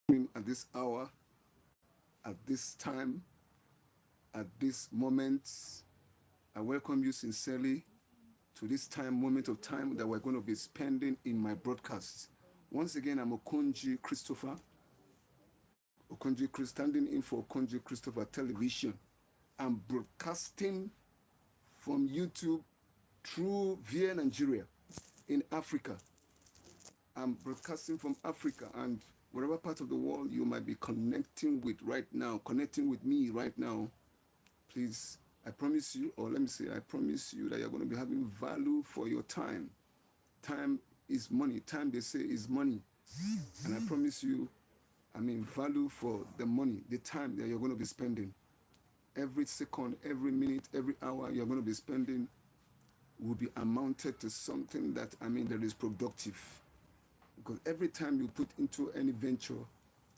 at this hour, at this time, at this moment. I welcome you sincerely to this moment of time that we're going to be spending in my broadcast. Once again, I'm Okonji Christopher. Standing in for Okonji Christopher Television. I'm broadcasting from YouTube through via Nigeria in Africa. I'm broadcasting from Africa, and whatever part of the world you might be connecting with right now, connecting with me right now, please, I promise you, or let me say, I promise you that you're going to be having value for your time. Time is money. Time, they say, is money. And I promise you, value for the money, the time that you're going to be spending. Every second, every minute, every hour you're going to be spending will be amounted to something that, that is productive. Because every time you put into any venture,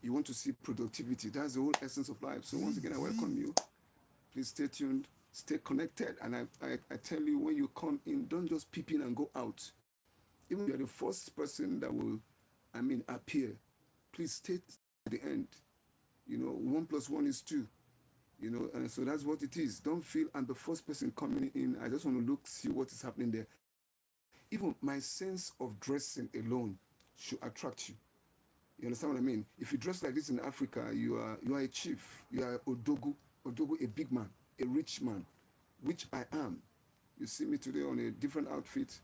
you want to see productivity. That's the whole essence of life. So once again, I welcome you. Please stay tuned, stay connected. And I tell you, when you come in, don't just peep in and go out. Even if you're the first person that will, appear, please stay to the end. 1 + 1 is 2. And so that's what it is. Don't feel I'm the first person coming in. I just want to see what is happening there. Even my sense of dressing alone should attract you. You understand what I mean? If you dress like this in Africa, you are a chief. You are Odogu, a big man, a rich man, which I am. You see me today on a different outfit.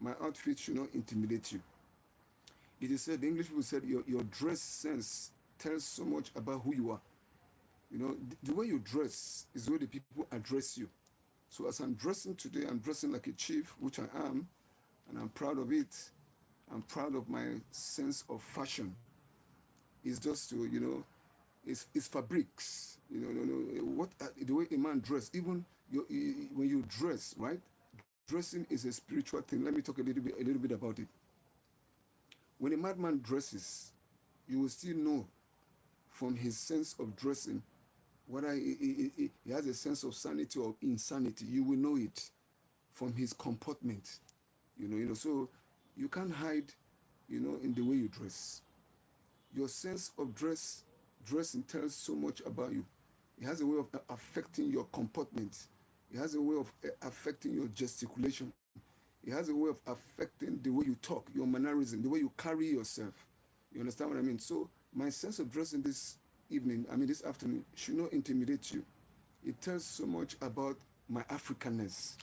My outfit should not intimidate you. It is said, the English people said, your dress sense tells so much about who you are. The way you dress is the way the people address you. So as I'm dressing today, I'm dressing like a chief, which I am, and I'm proud of it. I'm proud of my sense of fashion. It's just to, it's fabrics. What the way a man dress, even when you dress, right? Dressing is a spiritual thing. Let me talk a little bit about it. When a madman dresses, you will still know from his sense of dressing whether he has a sense of sanity or insanity. You will know it from his comportment. So you can't hide, in the way you dress. Your sense of dressing tells so much about you. It has a way of affecting your comportment. It has a way of affecting your gesticulation. It has a way of affecting the way you talk, your mannerism, the way you carry yourself. You understand what I mean? So my sense of dressing this afternoon should not intimidate you. It tells so much about my Africanness.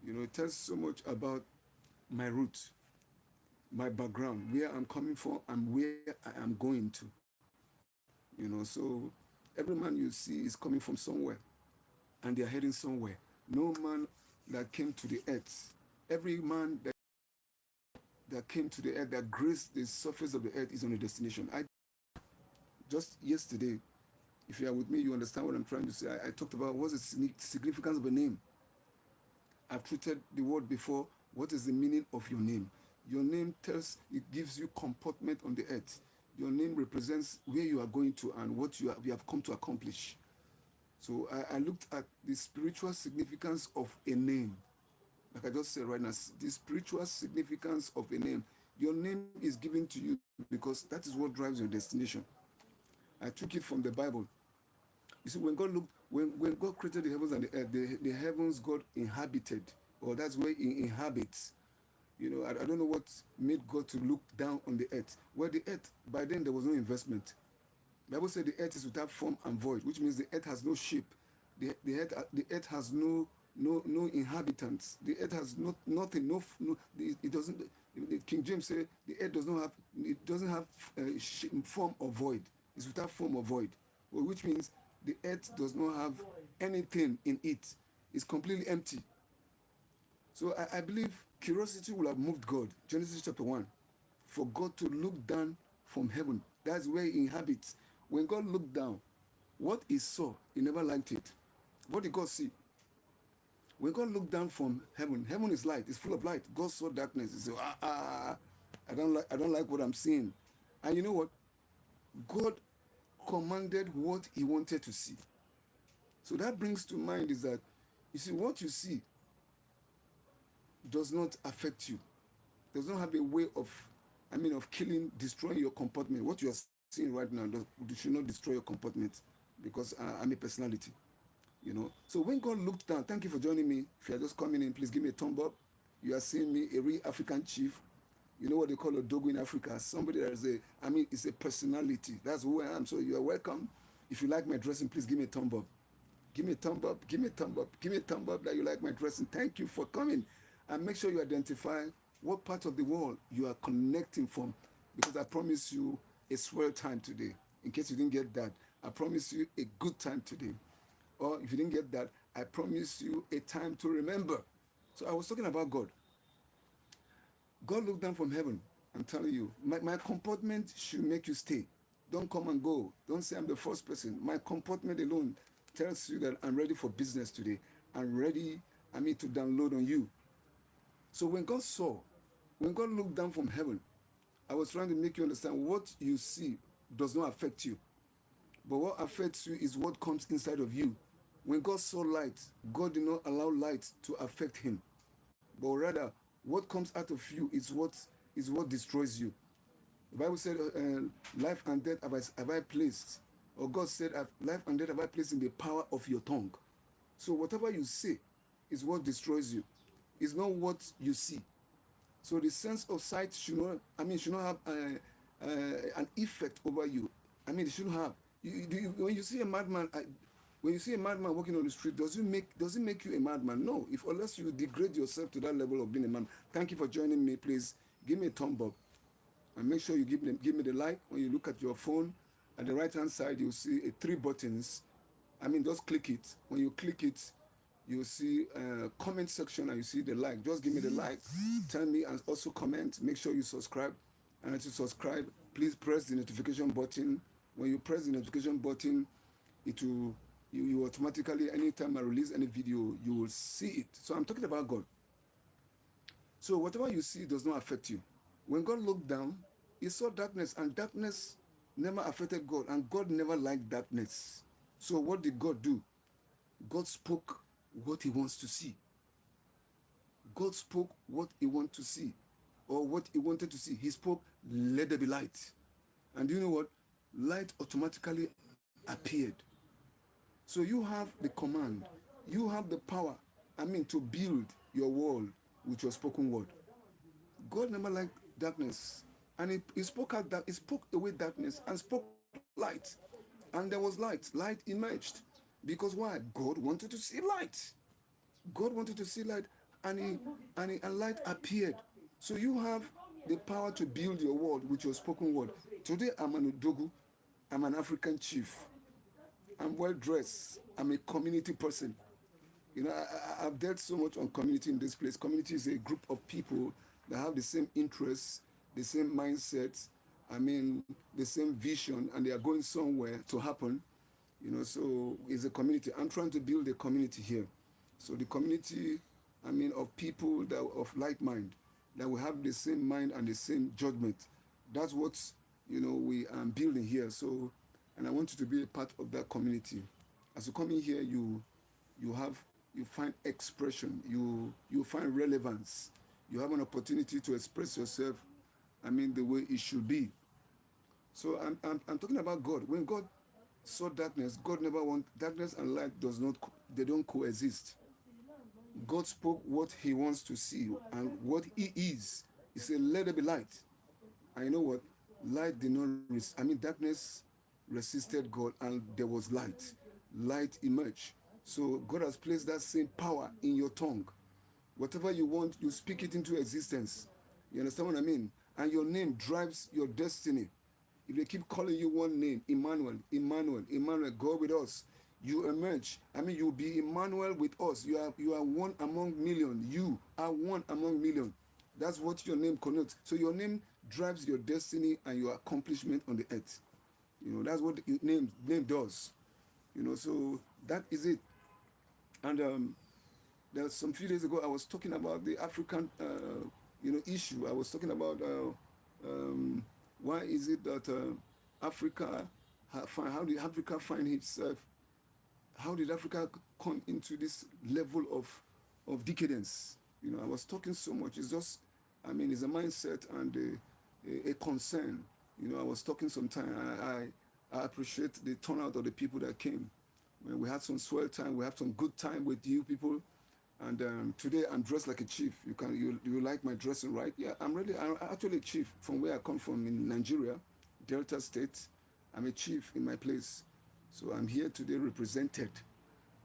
It tells so much about my roots, my background, where I'm coming from, and where I am going to. So every man you see is coming from somewhere, and they are heading somewhere. No man that came to the earth, every man that came to the earth, that graced the surface of the earth, is on a destination. Just yesterday, if you are with me, you understand what I'm trying to say. I talked about what's the significance of a name. I've treated the word before. What is the meaning of your name? Your name it gives you comportment on the earth. Your name represents where you are going to and what you have come to accomplish. So I looked at the spiritual significance of a name. Like I just said right now, the spiritual significance of a name. Your name is given to you because that is what drives your destination. I took it from the Bible. You see, when God created the heavens and the earth, the heavens God inhabited, or that's where He inhabits. I don't know what made God to look down on the earth. Well, the earth, by then there was no investment. The Bible said the earth is without form and void, which means the earth has no shape. The earth has no inhabitants. The earth has nothing. It doesn't. King James said the earth doesn't have form or void. It's without form or void, which means the earth does not have anything in it. It's completely empty. So I believe curiosity will have moved God. Genesis chapter 1. For God to look down from heaven. That's where He inhabits. When God looked down, what He saw, He never liked it. What did God see? When God looked down from heaven, heaven is light, it's full of light. God saw darkness. He said, I don't like what I'm seeing. And you know what? God commanded what He wanted to see. So that brings to mind is that, you see, what you see does not affect you. Does not have a way of killing, destroying your comportment. What you are seeing right now should not destroy your comportment because I'm a personality. So when God looked down, thank you for joining me. If you are just coming in, please give me a thumb up. You are seeing me, a real African chief. You know what they call a dogo in Africa? Somebody that is it's a personality. That's who I am. So you are welcome. If you like my dressing, please give me a thumb up. Give me a thumb up, give me a thumb up, give me a thumb up that you like my dressing. Thank you for coming. And make sure you identify what part of the world you are connecting from. Because I promise you a swell time today. In case you didn't get that, I promise you a good time today. Or if you didn't get that, I promise you a time to remember. So I was talking about God. God looked down from heaven. I'm telling you, my comportment should make you stay. Don't come and go. Don't say I'm the first person. My comportment alone tells you that I'm ready for business today. I'm ready, to download on you. So when God looked down from heaven, I was trying to make you understand what you see does not affect you. But what affects you is what comes inside of you. When God saw light, God did not allow light to affect him. But rather, what comes out of you is what destroys you. The Bible said, life and death have I placed, or God said, life and death have I placed in the power of your tongue. So whatever you say is what destroys you. It's not what you see. So the sense of sight should not have an effect over you. It shouldn't have. When you see a madman, walking on the street, does it make you a madman? No. If unless you degrade yourself to that level of being a man. Thank you for joining me. Please give me a thumb up, and make sure you give me the like. When you look at your phone, at the right hand side, you'll see three buttons. Just click it. When you click it, you'll see comment section, and you see the like. Just give me the like. Tell me, and also comment. Make sure you subscribe. And as you subscribe, please press the notification button. When you press the notification button, it will you automatically, anytime I release any video, you will see it. So I'm talking about God. So whatever you see does not affect you. When God looked down, he saw darkness, and darkness never affected God, and God never liked darkness. So what did God do? God spoke what he wants to see. God spoke what he wants to see, or what he wanted to see. He spoke, let there be light. And do you know what? Light automatically appeared. So you have the command, you have the power, to build your world with your spoken word. God never liked darkness, and he spoke away darkness and spoke light, and there was light. Light emerged, because why? God wanted to see light. God wanted to see light, and light appeared. So you have the power to build your world with your spoken word. Today I'm an Udogu, I'm an African chief. I'm well dressed. I'm a community person. I've dealt so much on community in this place. Community is a group of people that have the same interests, the same mindsets, the same vision, and they are going somewhere to happen. So it's a community. I'm trying to build a community here. So the community, of people that of like mind, that will have the same mind and the same judgment. That's what, we are building here. So, and I want you to be a part of that community. As you come in here, you find expression, you find relevance, you have an opportunity to express yourself, the way it should be. So I'm talking about God. When God saw darkness, God never want darkness and light they don't coexist. God spoke what he wants to see and what he is. He said, let there be light. And you know what? Light did not darkness resisted God, and there was light. Light emerged. So God has placed that same power in your tongue. Whatever you want, you speak it into existence. You understand what I mean? And your name drives your destiny. If they keep calling you one name, Emmanuel, God with us, you emerge. You'll be Emmanuel with us. You are one among million. You are one among million. That's what your name connotes. So your name drives your destiny and your accomplishment on the earth. That's what the name does. So that is it. And there was some few days ago I was talking about the African issue. I was talking about why is it that Africa, how did Africa find itself? How did Africa come into this level of decadence? I was talking so much. It's just, it's a mindset and a concern. I was talking sometime. I appreciate the turnout of the people that came. When we had some swell time, we had some good time with you people. And today I'm dressed like a chief. You like my dressing, right? Yeah, I'm actually a chief from where I come from in Nigeria, Delta State. I'm a chief in my place. So I'm here today represented.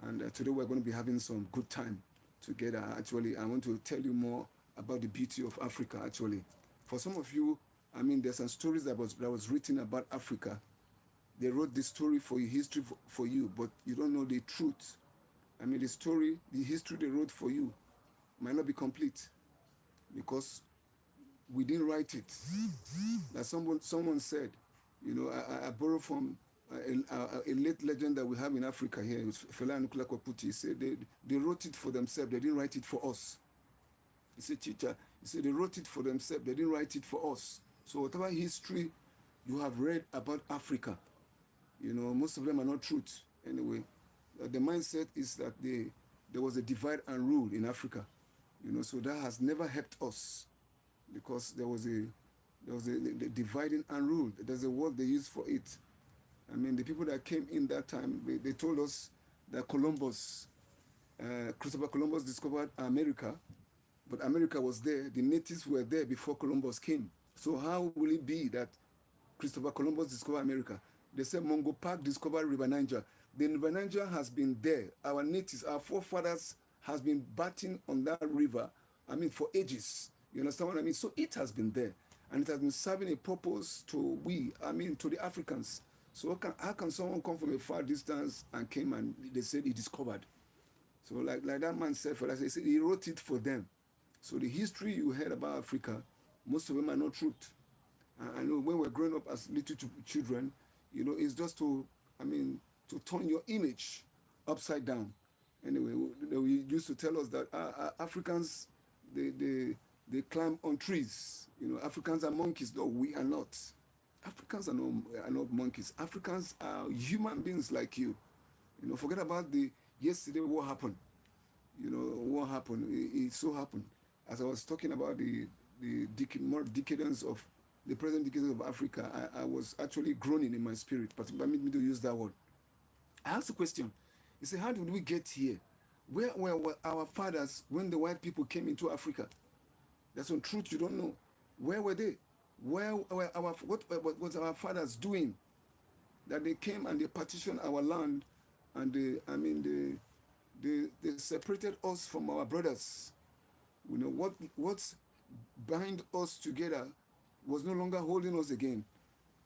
And today we're going to be having some good time together. Actually, I want to tell you more about the beauty of Africa, actually. For some of you, there's some stories that was written about Africa. They wrote this story for you, history for you, but you don't know the truth. The history they wrote for you might not be complete because we didn't write it. Like someone said, I borrow from a late legend that we have in Africa here, it was Fela Anikulapo Kuti. He said they wrote it for themselves, they didn't write it for us. He said, Chicha, he said they wrote it for themselves, they didn't write it for us. So whatever history you have read about Africa, most of them are not truth anyway. The mindset is that there was a divide and rule in Africa, so that has never helped us because there was a the dividing and rule. There's a word they use for it. The people that came in that time, they told us that Christopher Columbus discovered America, but America was there. The natives were there before Columbus came. So how will it be that Christopher Columbus discovered America? They said Mungo Park discovered River Niger. The River Niger has been there. Our natives, our forefathers has been batting on that river, for ages. You understand what I mean? So it has been there. And it has been serving a purpose to to the Africans. So how can someone come from a far distance and came and they said he discovered? So like that man said, he said he wrote it for them. So the history you heard about Africa, most of them are not truth. I know when we're growing up as little children, it's just to turn your image upside down. Anyway, we used to tell us that Africans, they climb on trees. Africans are monkeys. No, we are not. Africans are not monkeys. Africans are human beings like you. Forget about yesterday what happened. What happened. It so happened. As I was talking about the more decadence of the present decadence of Africa, I was actually groaning in my spirit, but permit me to use that word. I asked a question. He said, how did we get here? Where were our fathers when the white people came into Africa? There's some truth you don't know. Where were they? What was our fathers doing? That they came and they partitioned our land, and they separated us from our brothers. What's bind us together was no longer holding us again.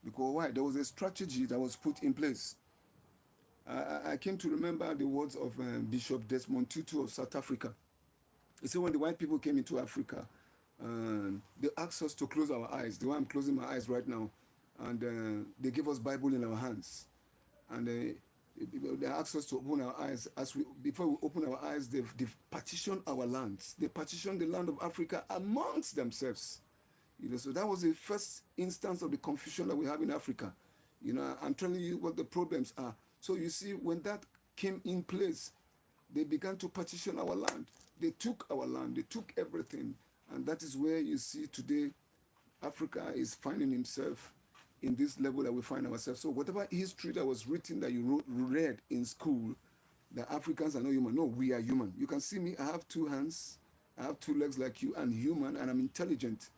Because why? There was a strategy that was put in place. I came to remember the words of Bishop Desmond Tutu of South Africa. He said when the white people came into Africa, they asked us to close our eyes. The way I'm closing my eyes right now. And they gave us Bible in our hands. And they asked us to open our eyes. Before we open our eyes, they've partitioned our lands. They partitioned the land of Africa amongst themselves. So that was the first instance of the confusion that we have in Africa. I'm telling you what the problems are. So you see, when that came in place, they began to partition our land. They took our land. They took everything. And that is where you see today Africa is finding himself in this level that we find ourselves. So whatever history that was written that you read in school, that Africans are not human. No, we are human. You can see me. I have 2 hands. I have 2 legs like you. I'm human and I'm intelligent.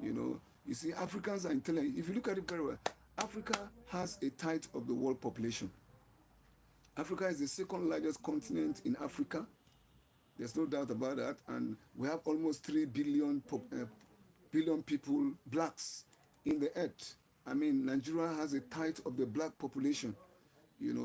You see, Africans are intelligent. If you look at it very well, Africa has a tithe of the world population. Africa is the second largest continent in Africa. There's no doubt about that. And we have almost 3 billion people, blacks, in the earth. Nigeria has a tithe of the black population.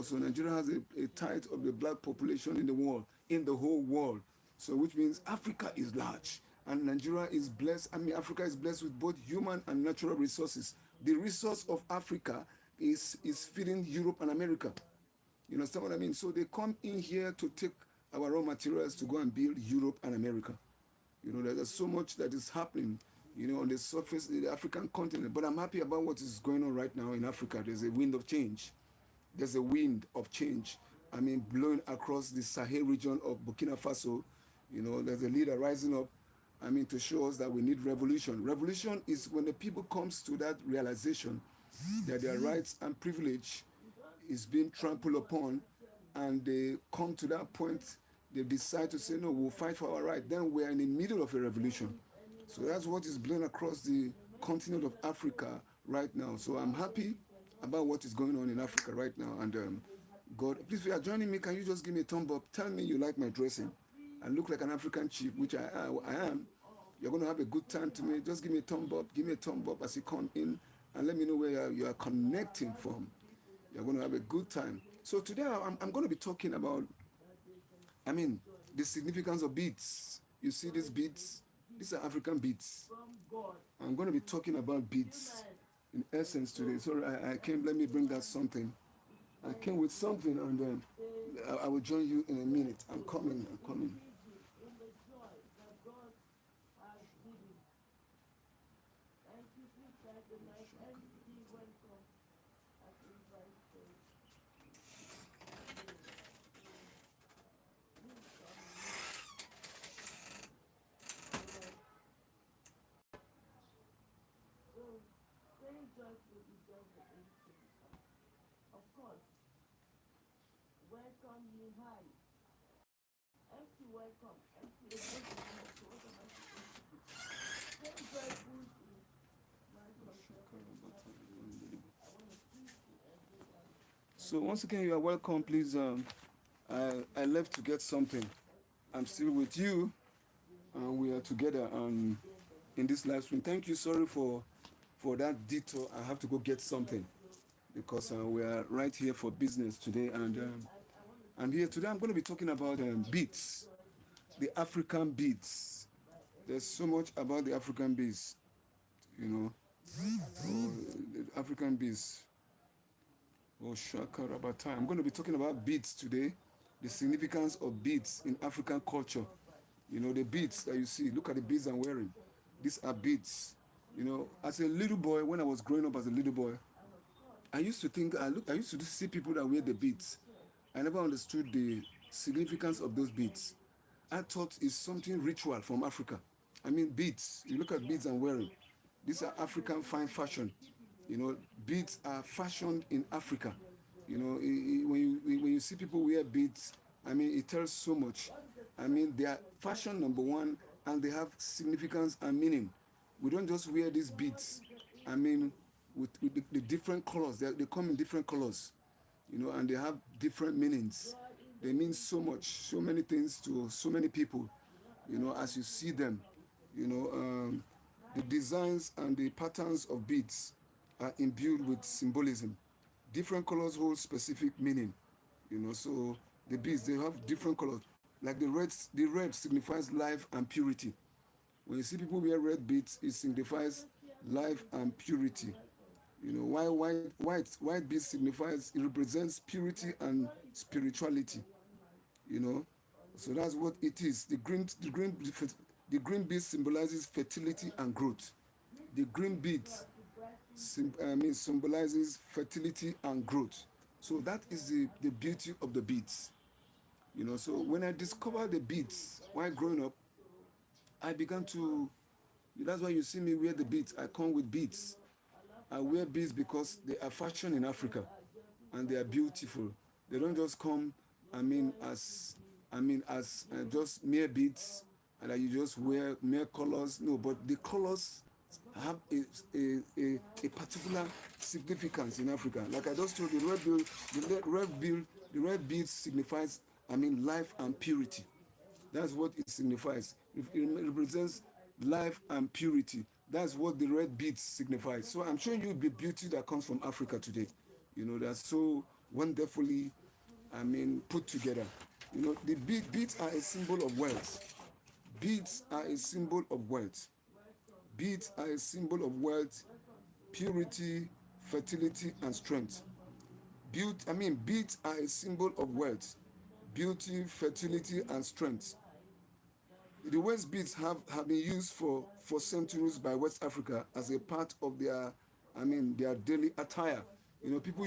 So Nigeria has a tithe of the black population in the world, in the whole world. So which means Africa is large. And Nigeria is blessed. Africa is blessed with both human and natural resources. The resource of Africa is feeding Europe and America. You understand what I mean? So they come in here to take our raw materials to go and build Europe and America. There's so much that is happening, on the surface of the African continent. But I'm happy about what is going on right now in Africa. There's a wind of change. There's a wind of change. Blowing across the Sahel region of Burkina Faso. There's a leader rising up. to show us that we need revolution. Revolution is when the people comes to that realization that their rights and privilege is being trampled upon, and they come to that point, they decide to say, no, we'll fight for our right. Then we're in the middle of a revolution. So that's what is blown across the continent of Africa right now. So I'm happy about what is going on in Africa right now. And God, please, if you are joining me, can you just give me a thumb up? Tell me you like my dressing. I look like an African chief, which I am. You're going to have a good time to me. Just give me a thumb up. Give me a thumb up as you come in, and let me know where you are connecting from. You're going to have a good time. So today I'm going to be talking about, the significance of beads. You see these beads? These are African beads. I'm going to be talking about beads in essence today. So I came, let me bring that something. I came with something, and I will join you in a minute. I'm coming. So once again, you are welcome. Please, I left to get something. I'm still with you, and we are together in this live stream. Thank you. Sorry for that detour. I have to go get something because we are right here for business today, and I'm here today. I'm going to be talking about beads, the African beads. There's so much about the African beads, the African beads. Oh, Shakarabata. I'm going to be talking about beads today, the significance of beads in African culture. The beads that you see, look at the beads I'm wearing. These are beads. As a little boy, when I was growing up as a little boy, I used to see people that wear the beads. I never understood the significance of those beads. I thought it's something ritual from Africa. Beads. You look at beads I'm wearing. These are African fine fashion. Beads are fashioned in Africa. When you see people wear beads, it tells so much. They are fashion number one, and they have significance and meaning. We don't just wear these beads. With the different colors. They come in different colors, and they have different meanings. They mean so much, so many things to so many people, as you see them. The designs and the patterns of beads are imbued with symbolism. Different colors hold specific meaning, so the beads, they have different colors. Like the red signifies life and purity. When you see people wear red beads, it signifies life and purity. While white beads signifies, it represents purity and spirituality. So that's what it is. The green bead symbolizes fertility and growth. The green bead symbolizes fertility and growth. So that is the beauty of the beads. So when I discovered the beads while growing up, I began to, that's why you see me wear the beads. I come with beads. I wear beads because they are fashion in Africa, and they are beautiful. They don't just come, as just mere beads, and that you just wear mere colors. No, but the colors have a particular significance in Africa. Like I just told you, the red bead signifies, life and purity. That's what it signifies. It represents life and purity. That's what the red beads signify. So I'm showing you the beauty that comes from Africa today. That's so wonderfully, put together. The beads are a symbol of wealth. Beads are a symbol of wealth. Beads are a symbol of wealth, purity, fertility, and strength. Beads are a symbol of wealth, beauty, fertility, and strength. The West beads have been used for centuries by West Africa as a part of their daily attire. People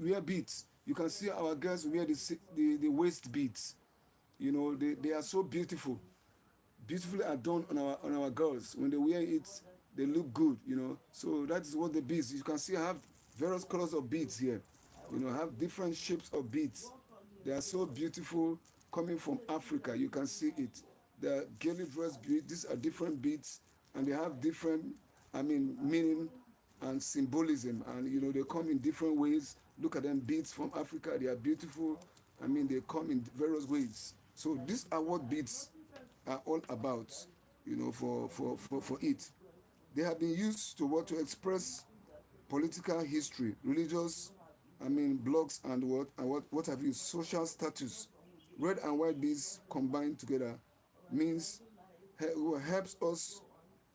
wear beads. You can see our girls wear the waist beads. They are so beautiful. beautifully adorned on our girls. When they wear it, they look good, you know. So that is what the beads. You can see I have various colors of beads here. You know, I have different shapes of beads. They are so beautiful coming from Africa. You can see it. The girly dress beads, these are different beads, and they have different, meaning and symbolism. And you know, they come in different ways. Look at them, beads from Africa. They are beautiful. They come in various ways. So these are what beads are all about, you know, for it. They have been used to what to express political history, religious, blogs and what have you, social status. Red and white beads combined together means helps us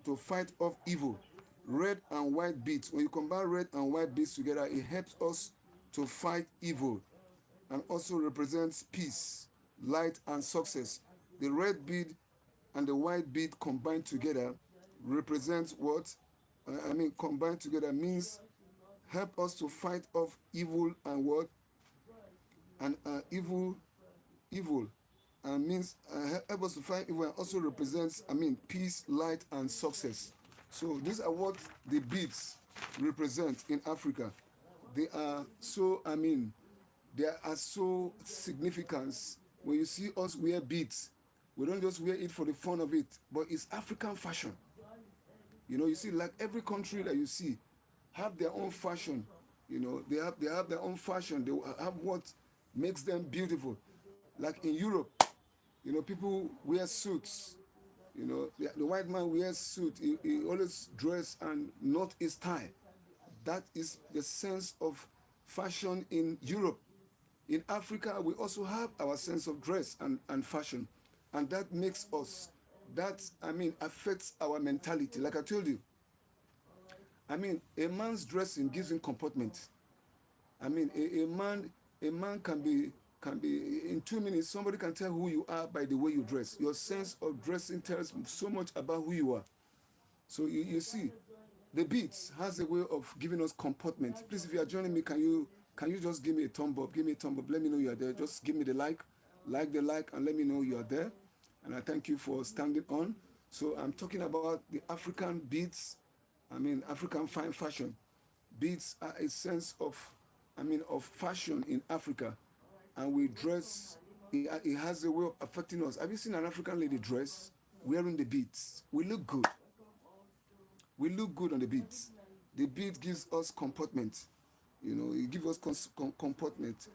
to fight off evil. Red and white beads, when you combine red and white beads together, it helps us to fight evil and also represents peace, light, and success. The red bead and the white bead combined together represents what? Combined together means help us to fight off evil and what? And evil, and means help us to fight evil and also represents, peace, light, and success. So these are what the beads represent in Africa. They are so, they are so significant. When you see us wear beads, we don't just wear it for the fun of it, but it's African fashion. You know, you see, like every country that you see have their own fashion. You know, they have their own fashion. They have what makes them beautiful. Like in Europe, you know, people wear suits. You know, the white man wears suit. He always dress and not his tie. That is the sense of fashion in Europe. In Africa, we also have our sense of dress and fashion. And that makes us, that, affects our mentality. Like I told you, a man's dressing gives him comportment. A man can be in 2 minutes. Somebody can tell who you are by the way you dress. Your sense of dressing tells so much about who you are. So you see, the beats has a way of giving us comportment. Please, if you are joining me, can you just give me a thumb up? Give me a thumb up. Let me know you are there. Just give me the like the like, and let me know you are there. And I thank you for standing on. So I'm talking about the African beats. African fine fashion. Beads are a sense of fashion in Africa, and we dress. It has a way of affecting us. Have you seen an African lady dress wearing the beads? We look good. We look good on the beads. The bead gives us comportment. You know, it gives us comportment.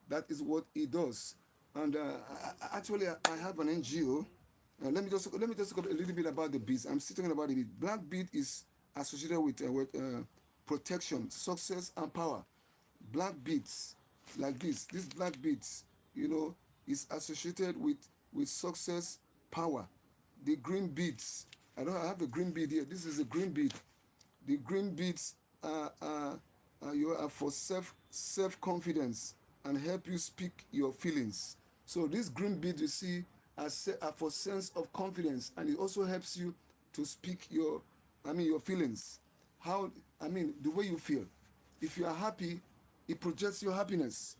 That is what it does. And actually, I have an NGO. Let me just talk a little bit about the beads. I'm still talking about the bead. Black bead is associated with protection, success, and power. Black beads, like these black beads, you know, is associated with success, power. The green beads, I have a green bead here. This is a green bead. The green beads you are for self confidence and help you speak your feelings. So this green bead you see are for sense of confidence, and it also helps you to speak your feelings. How, the way you feel. If you are happy, it projects your happiness.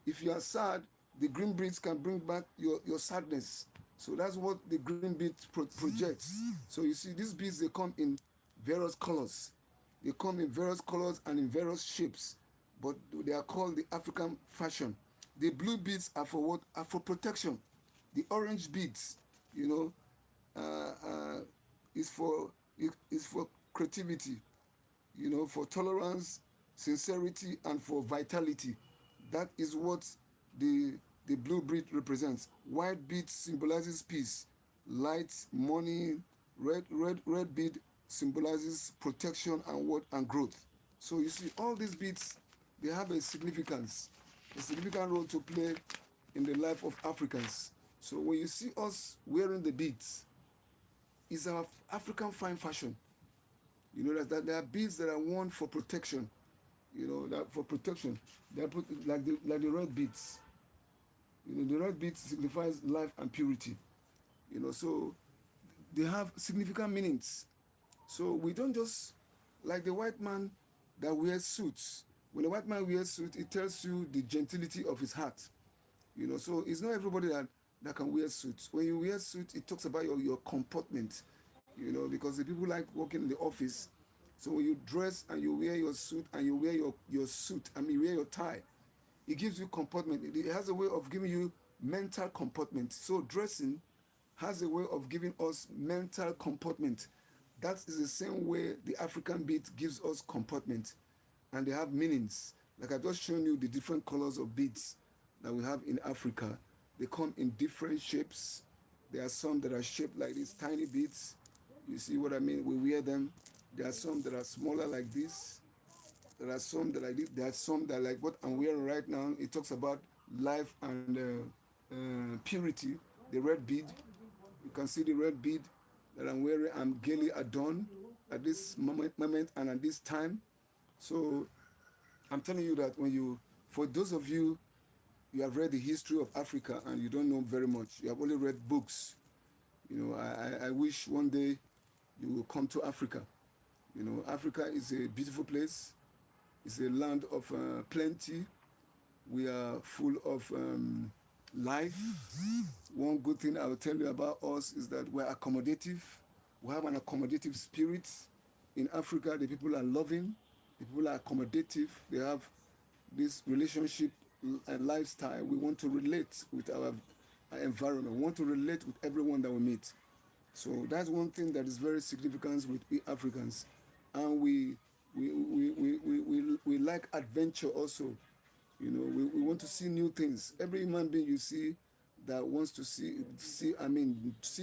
If you are sad, the green beads can bring back your sadness. So that's what the green bead projects. So you see, these beads, they come in various colors. They come in various colors and in various shapes, but they are called the African fashion. The blue beads are for what? Are for protection. The orange beads, you know, is for creativity, you know, for tolerance, sincerity, and for vitality. That is what the blue bead represents. White bead symbolizes peace, light, money. Red bead symbolizes protection and growth. So you see, all these beads, they have a significant role to play in the life of Africans. So when you see us wearing the beads, it's our African fine fashion. You know that there are beads that are worn for protection. You know that for protection, they are put like the red beads. You know, the red beads signifies life and purity. You know, so they have significant meanings. So we don't just, like the white man that wears suits. When the white man wears suit, it tells you the gentility of his heart. You know, so it's not everybody that can wear suits. When you wear suit, it talks about your comportment, because the people like working in the office. So when you dress and you wear your suit and you wear your suit, you wear your tie, it gives you comportment. It has a way of giving you mental comportment. So dressing has a way of giving us mental comportment. That is the same way the African bead gives us comportment, and they have meanings. Like I've just shown you the different colors of beads that we have in Africa. They come in different shapes. There are some that are shaped like these tiny beads. You see what I mean? We wear them. There are some that are smaller like this. There are some that are like this. There are some that are like what I'm wearing right now. It talks about life and purity. The red bead. You can see the red bead that I'm wearing. I'm gaily adorned at this moment and at this time. So I'm telling you that for those of you, you have read the history of Africa and you don't know very much. You have only read books. I wish one day you will come to Africa. Africa is a beautiful place. It's a land of plenty. We are full of life. One good thing I will tell you about us is that we're accommodative. We have an accommodative spirit. In Africa, the people are loving. The people are accommodative. They have this relationship and lifestyle. We want to relate with our environment. We want to relate with everyone that we meet. So that's one thing that is very significant with we Africans. And we like adventure also. We want to see new things. Every human being you see that wants to see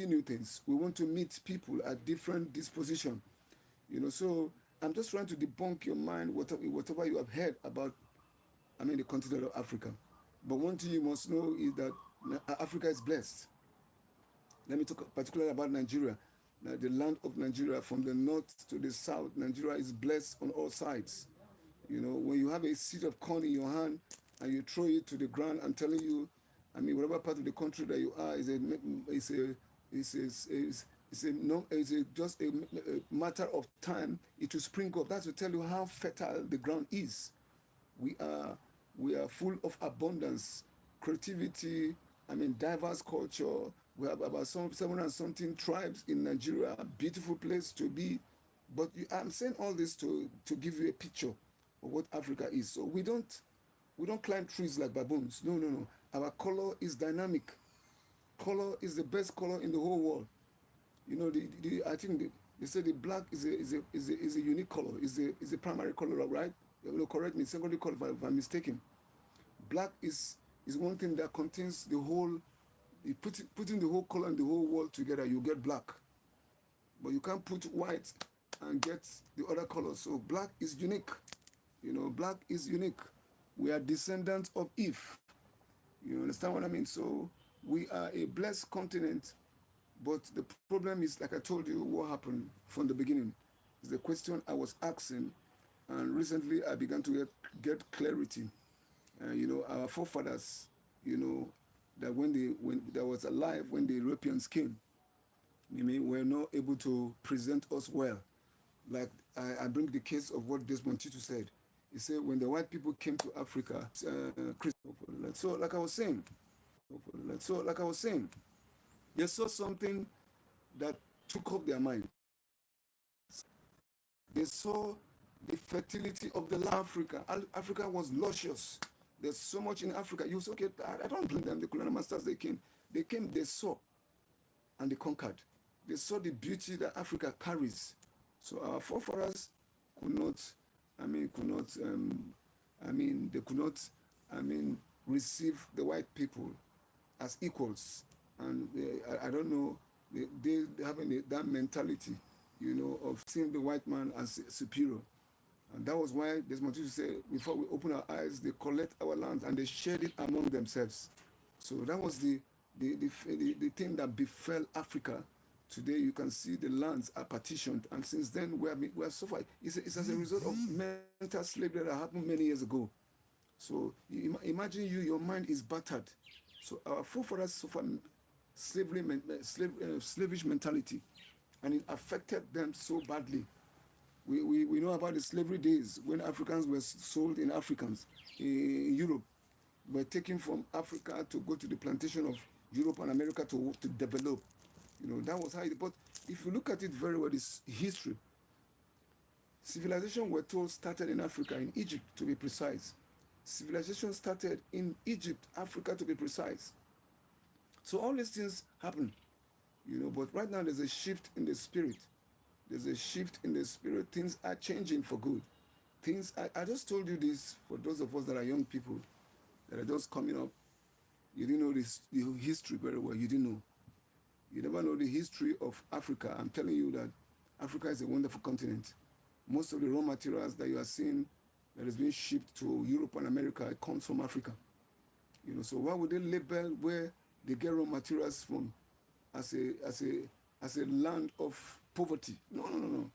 new things. We want to meet people at different disposition. So I'm just trying to debunk your mind, whatever you have heard about, the continent of Africa. But one thing you must know is that Africa is blessed. Let me talk particularly about Nigeria. Now, the land of Nigeria, from the north to the south, Nigeria is blessed on all sides. When you have a seed of corn in your hand and you throw it to the ground, I'm telling you, whatever part of the country that you are just a matter of time. It will spring up. That's to tell you how fertile the ground is. We are full of abundance, creativity. Diverse culture. We have about 700 and something tribes in Nigeria. Beautiful place to be. But I'm saying all this to give you a picture of what Africa is. So we don't climb trees like baboons. No. Our color is dynamic. Color is the best color in the whole world. I think they say the black is a unique color. Is a primary color, right? Correct me. Secondary color if I'm mistaken. Black is one thing that contains the whole. Putting the whole color and the whole world together, you get black. But you can't put white and get the other colors. So black is unique. Black is unique. We are descendants of Eve. You understand what I mean? So we are a blessed continent. But the problem is, like I told you, what happened from the beginning is the question I was asking. And recently I began to get clarity. Our forefathers, that when there was alive, when the Europeans came, were not able to present us well. Like I bring the case of what Desmond Tutu said. He said when the white people came to Africa, like I was saying, they saw something that took up their mind. They saw the fertility of the land. Africa was luscious. There's so much in Africa. You say, okay, I don't blame them. The colonial masters, they came, they saw, and they conquered. They saw the beauty that Africa carries. So our forefathers could not, they could not, receive the white people as equals. And I don't know, they having that mentality, of seeing the white man as superior. And that was why Desmond Tutu said, before we open our eyes, they collect our lands and they shared it among themselves. So that was the thing that befell Africa. Today you can see the lands are partitioned, and since then we have suffered. It's as a result of mental slavery that happened many years ago. So imagine your mind is battered. So our forefathers suffered slavish mentality, and it affected them so badly. We know about the slavery days when Africans were sold in Europe, were taken from Africa to go to the plantation of Europe and America to develop. That was how it. But if you look at it very well, it's history. Civilization, we're told, started in Africa, in Egypt to be precise. Civilization started in Egypt, Africa to be precise. So all these things happen, but right now there's a shift in the spirit. There's a shift in the spirit. Things are changing for good. I just told you this for those of us that are young people that are just coming up. You didn't know the history very well. You didn't know. You never know the history of Africa. I'm telling you that Africa is a wonderful continent. Most of the raw materials that you are seeing that is being shipped to Europe and America, it comes from Africa. So why would they label where they get raw materials from as a land of poverty? No, no, no, no.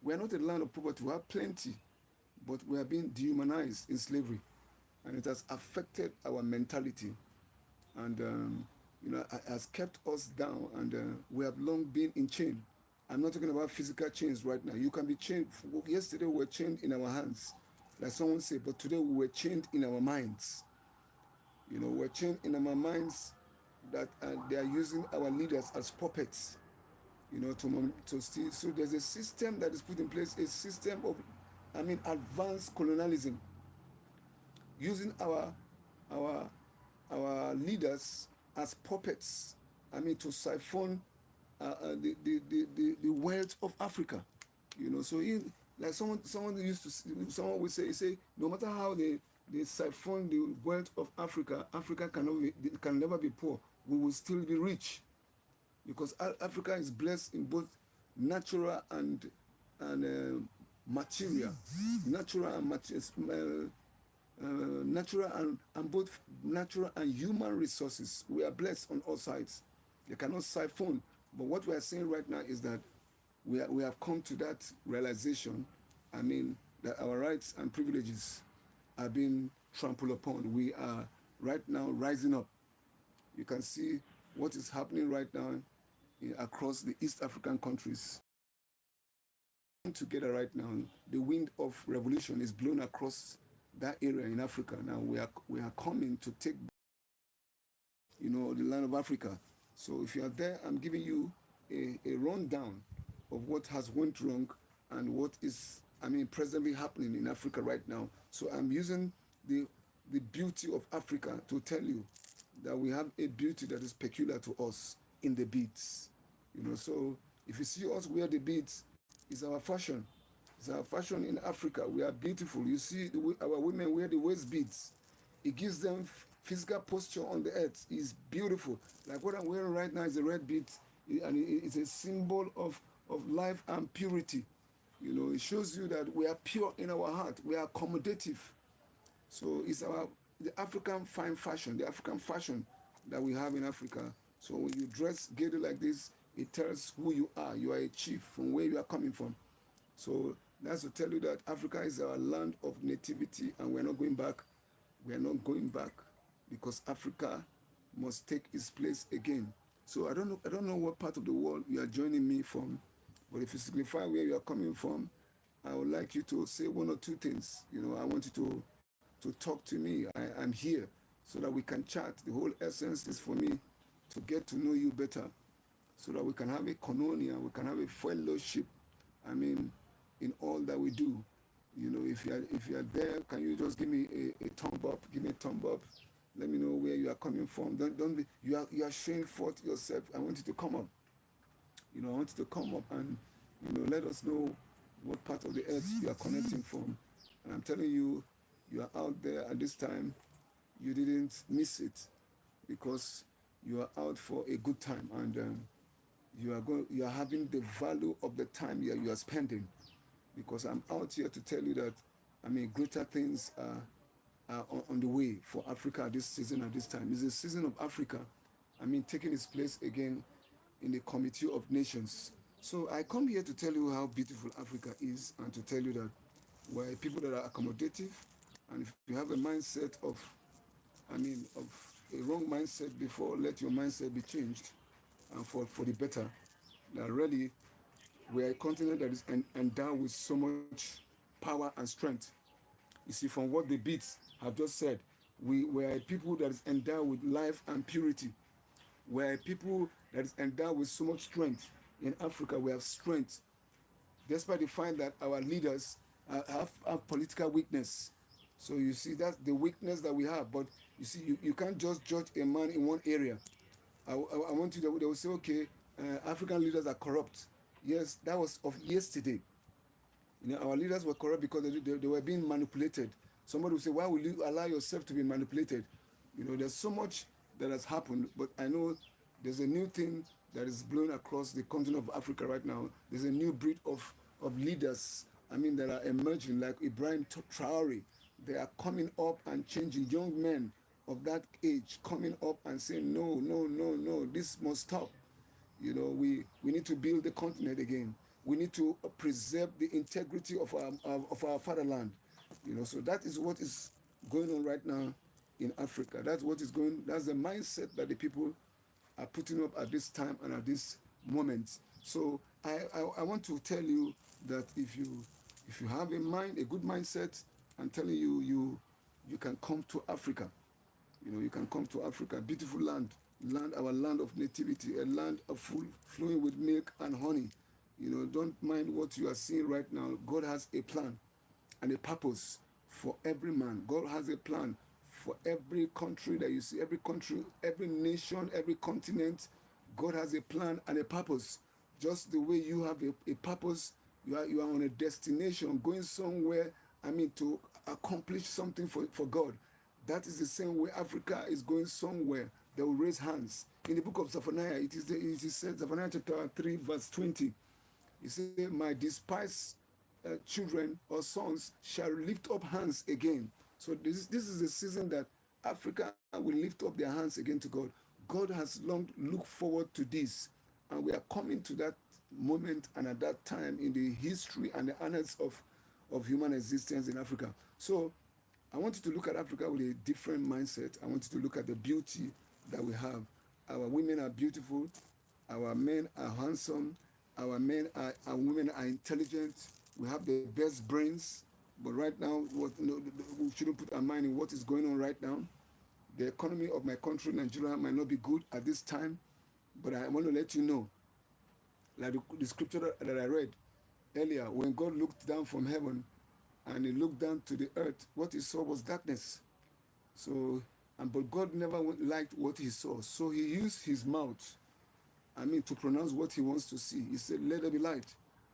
We are not a land of poverty. We have plenty, but we are being dehumanized in slavery, and it has affected our mentality, and has kept us down, and we have long been in chain. I'm not talking about physical chains right now. You can be chained. Yesterday we were chained in our hands, like someone said, but today we were chained in our minds. We're chained in our minds that they are using our leaders as puppets, to steal. So there's a system that is put in place, a system of, advanced colonialism, using our leaders as puppets, to siphon the wealth of Africa. So like someone someone would say, no matter how they siphon the wealth of Africa, Africa can never be poor. We will still be rich, because Africa is blessed in both natural and material, natural and natural and both natural and human resources. We are blessed on all sides. They cannot siphon. But what we are saying right now is that we have come to that realization, that our rights and privileges are being trampled upon. We are right now rising up. You can see what is happening right now across the East African countries. Together right now, the wind of revolution is blown across that area in Africa. Now we are coming to take, the land of Africa. So if you are there, I'm giving you a rundown of what has went wrong and what is, presently happening in Africa right now. So I'm using the beauty of Africa to tell you that we have a beauty that is peculiar to us in the beads. So if you see us wear the beads, it's our fashion. It's our fashion in Africa. We are beautiful. You see our women wear the waist beads. It gives them physical posture on the earth. It's beautiful. Like what I'm wearing right now is a red bead, and it's a symbol of life and purity. It shows you that we are pure in our heart. We are accommodative. So it's the African fine fashion, the African fashion that we have in Africa. So when you dress gaily like this, it tells who you are. You are a chief from where you are coming from. So that's to tell you that Africa is our land of nativity, and we're not going back. We are not going back, because Africa must take its place again. So I don't know what part of the world you are joining me from, but if you signify where you are coming from, I would like you to say one or two things. I want you to talk to me. I'm here so that we can chat. The whole essence is for me to get to know you better, so that we can have a koinonia, we can have a fellowship, in all that we do. If you are there, can you just give me a thumb up? Give me a thumb up. Let me know where you are coming from. Don't be you are showing forth yourself. I want you to come up. I want you to come up and let us know what part of the earth you are connecting from. And I'm telling you, you are out there at this time. You didn't miss it, because you are out for a good time, and you are having the value of the time you are spending, because I'm out here to tell you that greater things are on the way for Africa this season, at this time. It's the season of Africa, taking its place again in the Committee of Nations. So I come here to tell you how beautiful Africa is, and to tell you that we're people that are accommodative, and if you have a mindset of a wrong mindset before, let your mindset be changed, and for the better. That really, we are a continent that is endowed with so much power and strength. You see, from what the beats have just said, we are a people that is endowed with life and purity. We're a people that is endowed with so much strength. In Africa, we have strength, despite the fact that our leaders have political weakness. So you see, that's the weakness that we have. But you see, you can't just judge a man in one area. I want you to, they will say, okay, African leaders are corrupt. Yes, that was of yesterday. Our leaders were corrupt because they were being manipulated. Somebody will say, why will you allow yourself to be manipulated? There's so much that has happened, but I know there's a new thing that is blowing across the continent of Africa right now. There's a new breed of leaders, that are emerging, like Ibrahim Traore. They are coming up and changing. Young men of that age coming up and saying, no, no, no, no, this must stop. We need to build the continent again. We need to preserve the integrity of our fatherland. So that is what is going on right now in Africa. That's the mindset that the people are putting up at this time and at this moment. So I want to tell you that if you have a good mindset, I'm telling you, you can come to Africa. You can come to Africa, beautiful land, our land of nativity, a land of flowing with milk and honey. Don't mind what you are seeing right now. God has a plan and a purpose for every man. God has a plan for every country that you see, every country, every nation, every continent. God has a plan and a purpose. Just the way you have a purpose, you are on a destination, going somewhere, to accomplish something for God. That is the same way Africa is going somewhere. They will raise hands. In the book of Zephaniah, it is said, Zephaniah chapter 3, verse 20, it says, my despised children or sons shall lift up hands again. So this is the season that Africa will lift up their hands again to God. God has long looked forward to this, and we are coming to that moment and at that time in the history and the annals of human existence in Africa. So I want you to look at Africa with a different mindset. I want you to look at the beauty that we have. Our women are beautiful. Our men are handsome. Our men and women are intelligent. We have the best brains. But right now, we shouldn't put our mind in what is going on right now. The economy of my country, Nigeria, might not be good at this time. But I want to let you know, like the scripture that I read earlier, when God looked down from heaven and he looked down to the earth, what he saw was darkness. So, but God never liked what he saw. So he used his mouth, to pronounce what he wants to see. He said, let there be light.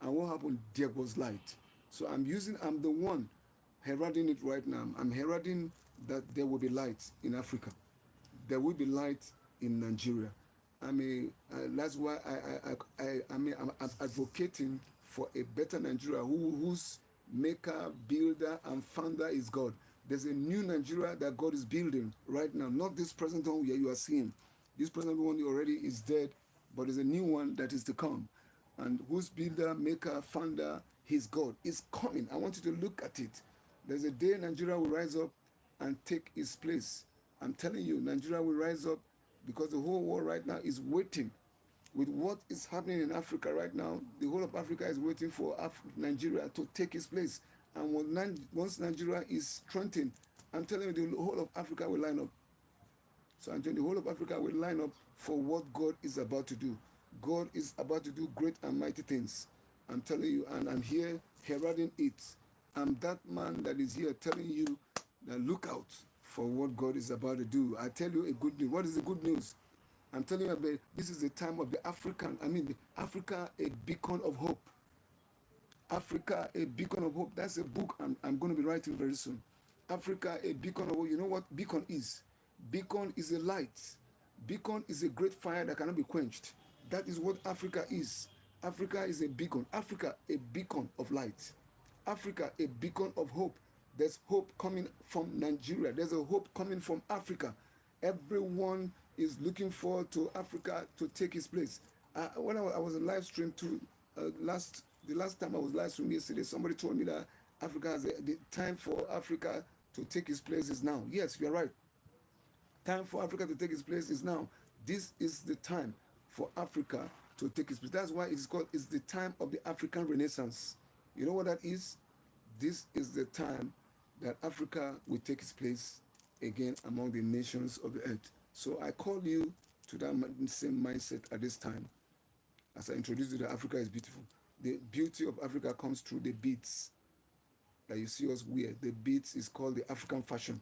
And what happened? There was light. So I'm the one heralding it right now. I'm heralding that there will be light in Africa. There will be light in Nigeria. That's why I'm advocating for a better Nigeria whose maker, builder, and founder is God. There's a new Nigeria that God is building right now, not this present one you are seeing. This present one already is dead, but there's a new one that is to come. And whose builder, maker, founder, his God is coming. I want you to look at it. There's a day Nigeria will rise up and take its place. I'm telling you, Nigeria will rise up because the whole world right now is waiting. With what is happening in Africa right now, the whole of Africa is waiting for Nigeria to take its place. And once Nigeria is strengthened, I'm telling you, the whole of Africa will line up. So I'm telling you, the whole of Africa will line up for what God is about to do. God is about to do great and mighty things. I'm telling you, and I'm here heralding it. I'm that man that is here telling you that look out for what God is about to do. I tell you a good news. What is the good news? I'm telling you about this is the time of Africa, a beacon of hope. Africa, a beacon of hope. That's a book I'm going to be writing very soon. Africa, a beacon of hope. You know what beacon is? Beacon is a light. Beacon is a great fire that cannot be quenched. That is what Africa is. Africa is a beacon. Africa, a beacon of light. Africa, a beacon of hope. There's hope coming from Nigeria. There's a hope coming from Africa. Everyone is looking forward to Africa to take its place. When I was on live stream too, the last time I was live stream yesterday, somebody told me that Africa has the time for Africa to take its place is now. Yes, you're right. Time for Africa to take its place is now. This is the time for Africa to take its place. That's why it's the time of the African Renaissance. You know what that is? This is the time that Africa will take its place again among the nations of the earth. So I call you to that same mindset at this time. As I introduced you, that Africa is beautiful. The beauty of Africa comes through the beads that you see us wear. The beads is called the African fashion.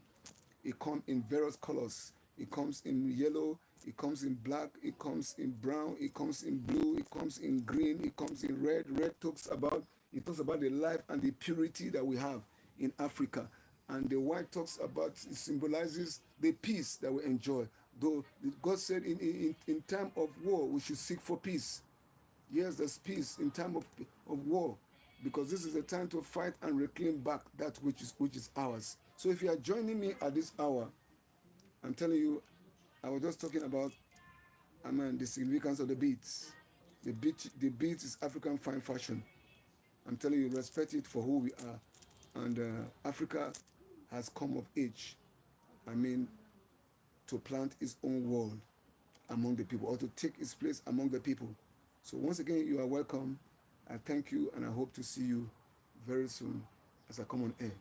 It comes in various colors. It comes in yellow, it comes in black, it comes in brown, it comes in blue, it comes in green, it comes in red. Red talks about the life and the purity that we have in Africa. And the white talks about, it symbolizes the peace that we enjoy. Though God said in time of war, we should seek for peace. Yes, there's peace in time of war, because this is a time to fight and reclaim back that which is ours. So if you are joining me at this hour, I'm telling you, I was just talking about, the significance of the beads. The beads is African fine fashion. I'm telling you, respect it for who we are. And Africa has come of age, I mean, to plant its own world among the people, or to take its place among the people. So once again, you are welcome. I thank you, and I hope to see you very soon as I come on air.